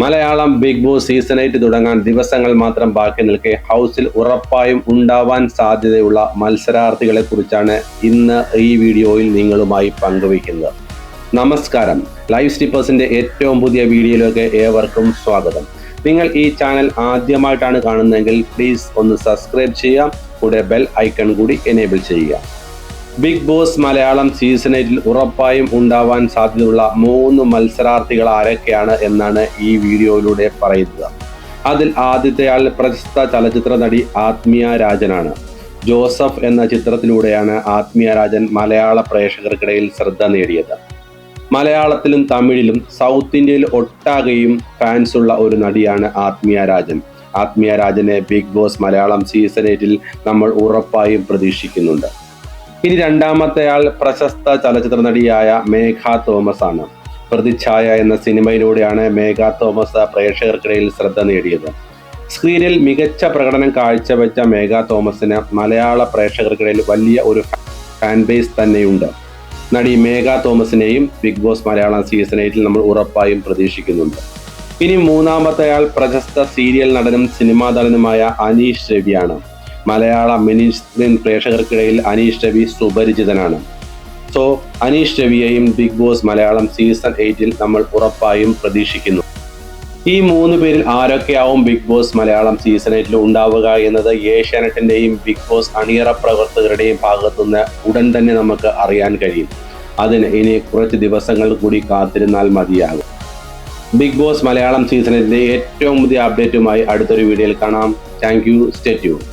Malayalam big boss season 8 തുടങ്ങാൻ ദിവസങ്ങൾ മാത്രം ബാക്കി നിൽക്കെ ഹൗസിൽ ഉറപ്പായും ഉണ്ടാവാൻ സാധ്യതയുള്ള മത്സരാർത്ഥികളെ കുറിച്ചാണ് ഇന്ന് ഈ വീഡിയോയിൽ നിങ്ങളുമായി പങ്കുവയ്ക്കുന്നത്. നമസ്കാരം, ലൈവ് സ്റ്റിപ്പേഴ്സിന്റെ ഏറ്റവും പുതിയ വീഡിയോയിലേക്ക് ഏവർക്കും സ്വാഗതം. നിങ്ങൾ ഈ ചാനൽ ആദ്യമായിട്ടാണ് കാണുന്നതെങ്കിൽ പ്ലീസ് ഒന്ന് സബ്സ്ക്രൈബ് ചെയ്യുക, കൂടെ ബെൽ ഐക്കൺ കൂടി എനേബിൾ ചെയ്യുക. ബിഗ് ബോസ് മലയാളം സീസൺ 8 ഉറപ്പായും ഉണ്ടാവാൻ സാധ്യതയുള്ള 3 മത്സരാർത്ഥികൾ ആരൊക്കെയാണ് എന്നാണ് ഈ വീഡിയോയിലൂടെ പറയുന്നത്. അതിൽ ആദ്യത്തെയാൾ പ്രശസ്ത ചലച്ചിത്ര നടി ആത്മീയ രാജനാണ്. ജോസഫ് എന്ന ചിത്രത്തിലൂടെയാണ് ആത്മീയ രാജൻ മലയാള പ്രേക്ഷകർക്കിടയിൽ ശ്രദ്ധ നേടിയത്. മലയാളത്തിലും തമിഴിലും സൗത്ത് ഇന്ത്യയിൽ ഒട്ടാകെയും ഫാൻസ് ഉള്ള ഒരു നടിയാണ് ആത്മീയ രാജൻ. ആത്മീയ രാജനെ ബിഗ് ബോസ് മലയാളം സീസൺ 8 നമ്മൾ ഉറപ്പായും പ്രതീക്ഷിക്കുന്നുണ്ട്. ഇനി രണ്ടാമത്തെയാൾ പ്രശസ്ത ചലച്ചിത്ര നടിയായ മേഘ തോമസ് ആണ്. പ്രതിച്ഛായ എന്ന സിനിമയിലൂടെയാണ് മേഘ തോമസ് പ്രേക്ഷകർക്കിടയിൽ ശ്രദ്ധ നേടിയത്. സ്ക്രീനിൽ മികച്ച പ്രകടനം കാഴ്ചവെച്ച മേഘ തോമസിന് മലയാള പ്രേക്ഷകർക്കിടയിൽ വലിയ ഒരു ഫാൻ ബേസ് തന്നെയുണ്ട്. നടി മേഘ തോമസിനെയും ബിഗ് ബോസ് മലയാളം സീസൺ 8 നമ്മൾ ഉറപ്പായും പ്രതീക്ഷിക്കുന്നുണ്ട്. ഇനി മൂന്നാമത്തെയാൾ പ്രശസ്ത സീരിയൽ നടനും സിനിമാ നടനുമായ അനീഷ് രവിയാണ്. മലയാള മിനി സ്ക്രീൻ പ്രേക്ഷകർക്കിടയിൽ അനീഷ് രവി സുപരിചിതനാണ്. അനീഷ് രവിയെയും ബിഗ് ബോസ് മലയാളം സീസൺ 8 നമ്മൾ ഉറപ്പായും പ്രതീക്ഷിക്കുന്നു. ഈ 3 പേരിൽ ആരൊക്കെയാവും ബിഗ് ബോസ് മലയാളം സീസൺ 8 ഉണ്ടാവുക എന്നത് ഏഷ്യാനെറ്റിന്റെയും ബിഗ് ബോസ് അണിയറ പ്രവർത്തകരുടെയും ഭാഗത്തുനിന്ന് ഉടൻ തന്നെ നമുക്ക് അറിയാൻ കഴിയും. അതിന് ഇനി കുറച്ച് ദിവസങ്ങൾ കൂടി കാത്തിരുന്നാൽ മതിയാകും. ബിഗ് ബോസ് മലയാളം സീസൺ 8 ഏറ്റവും പുതിയ അപ്ഡേറ്റുമായി അടുത്തൊരു വീഡിയോയിൽ കാണാം. Thank you. Stay tuned.